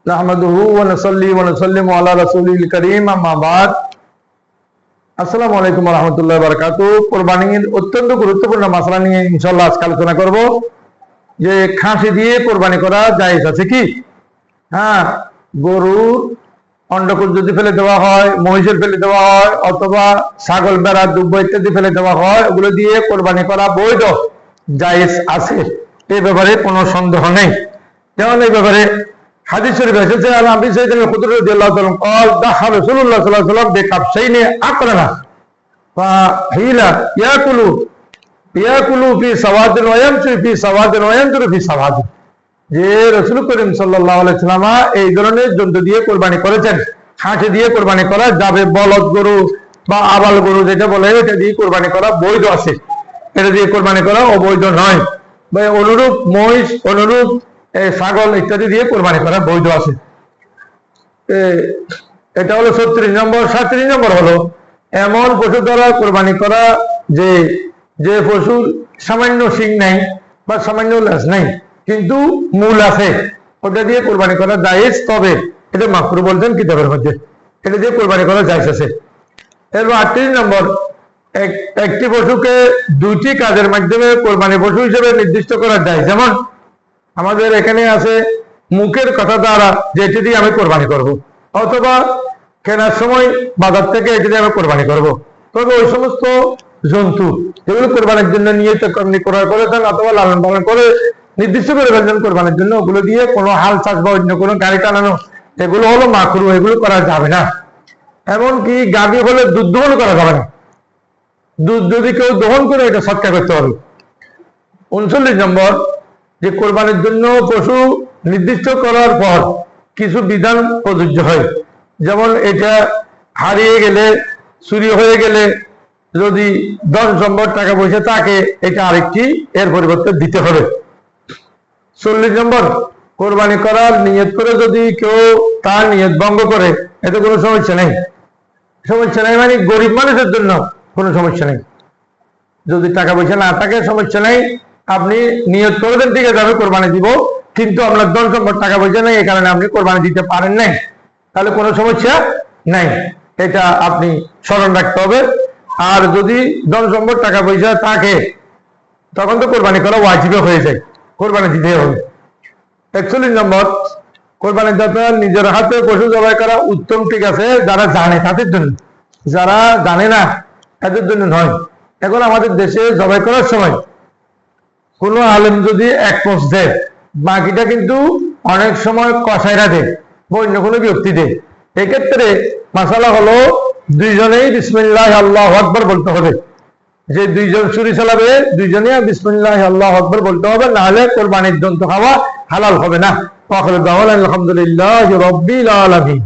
নাহমাদুহু ওয়া নুসাল্লি ওয়া নুসাল্লিমু আলা রাসূলিল কারীম, আম্মা বাদ। আসসালামু আলাইকুম ওয়া রাহমাতুল্লাহি ওয়া বারাকাতুহু। কুরবানির অত্যন্ত গুরুত্বপূর্ণ মাসলা নিয়ে ইনশাআল্লাহ আজকে আলোচনা করব যে খাসি দিয়ে কুরবানি করা জায়েজ আছে কি? হ্যাঁ, গরুর অন্ডকোষ যদি ফেলে দেওয়া হয়, মহিষের ফেলে দেওয়া হয়, অথবা ছাগল, ভেড়া, দুব্ব ইত্যাদি ফেলে দেওয়া হয়, ওগুলো দিয়ে কোরবানি করা বৈধ, জায়েজ আছে, এই ব্যাপারে কোনো সন্দেহ নেই। যেমন এই ব্যাপারে হাদিস শরীফ এসেছে, আন আবি সাঈদ আল-খুদরি রাদিয়াল্লাহু তাআলা قال دخل رسول الله صلى الله عليه وسلم بكبشين أقرنا فحيل يأكل في سواد ويمشي في سواد وينظر في سواد। যে রাসূল করিম সাল্লাল্লাহু আলাইহি ওয়াসাল্লাম এই ধরনের জন্তু দিয়ে কুরবানি করেছেন। খাসি দিয়ে কুরবানি করা যাবে, বলদ গরু বা আবাল গরু যেটা বলে, এটা দিয়ে কুরবানি করা বৈধ আছে, এটা দিয়ে কুরবানি করা অবৈধ নয়। বা অনুরূপ মহিষ, অনুরূপ ছাগল ইত্যাদি দিয়ে কোরবানি করা বৈধ আছে। এটা হলো 36 নম্বর। 37 নম্বর হলো এমন পশু দ্বারা কোরবানি করা যে পশুর সামান্য শিং নাই বা সামান্য লেজ নাই কিন্তু মূল আছে, ওটা দিয়ে কোরবানি করা জায়েজ, তবে এটা মাকরুহ বলতেন কিতাবের মধ্যে, এটা দিয়ে কোরবানি করা জায়েজ আছে। এরপর 38 নম্বর, একটি পশুকে দুইটি কাজের মাধ্যমে কোরবানি পশু হিসেবে নির্দিষ্ট করা যায়। যেমন আমাদের এখানে আছে মুখের কথা দ্বারা যে এটি দিয়ে আমি কোরবানি করব, অথবা কেনার সময় বাজার থেকে এটি দিয়ে আমি কোরবানি করব। তবে ওই সমস্ত জন্তু যেগুলো কোরবানির জন্য নিয়ে ক্রয় করেছেন অথবা লালন পালন করে নির্দিষ্ট করে ফেলছেন কোরবানির জন্য, ওগুলো দিয়ে কোনো হাল চাষ বা অন্য কোনো গাড়ি টানানো, এগুলো হলো মাকরুহ, এগুলো করা যাবে না। এমনকি গাভী হলে দুধ দহন করা যাবে না, দুধ যদি কেউ দহন করে এটা সৎকার করতে হবে। 39 নম্বর, যে কোরবানির জন্য পশু নির্দিষ্ট করার পর কিছু বিধান প্রযোজ্য হয়। যেমন এটা হারিয়ে গেলে, চুরি হয়ে গেলে, যদি ধন সম্পদ টাকা পয়সা থাকে, এটা আরেকটি এর পরিবর্তে দিতে হবে। 40 নম্বর, কোরবানি করার নিয়ত করে যদি কেউ তার নিয়ত ভঙ্গ করে, এতে কোনো সমস্যা নেই। সমস্যা নেই মানে গরিব মানুষের জন্য কোনো সমস্যা নেই, যদি টাকা পয়সা না থাকে সমস্যা নেই, আপনি নিয়ত করে দেন ঠিক আছে আমি কোরবানি দিব, কিন্তু আপনার ধন সম্পদ টাকা পয়সা নেই, এই কারণে আপনি কোরবানি দিতে পারেন নাই, তাহলে কোনো সমস্যা নাই, এটা আপনি স্মরণ রাখতে হবে। আর যদি ধন সম্পদ টাকা পয়সা থাকে তখন তো কোরবানি করা ওয়াজিব হয়ে যায়, কোরবানি দিতে হবে। 41 নম্বর, কোরবানির দাতা নিজের হাতে পশু জবাই করা উত্তম, ঠিক আছে যারা জানে তাদের জন্য, যারা জানে না তাদের জন্য নয়। এখন আমাদের দেশে জবাই করার সময় কোনো আলেম যদি এক পোস্ট দেয়, বাকিটা কিন্তু অনেক সময় কসাইরা দেয় বা অন্য কোনো ব্যক্তি দেয়। এক্ষেত্রে মাসালা হলো দুইজনেই বিসমিল্লাহ আল্লাহু আকবার বলতে হবে। যে দুইজন ছুরি চালাবে, দুইজনে বিসমিল্লাহ আল্লাহু আকবার বলতে হবে, না হলে কোরবানির জন্তু খাওয়া হালাল হবে না। আলহামদুলিল্লাহ রাব্বিল আলামিন।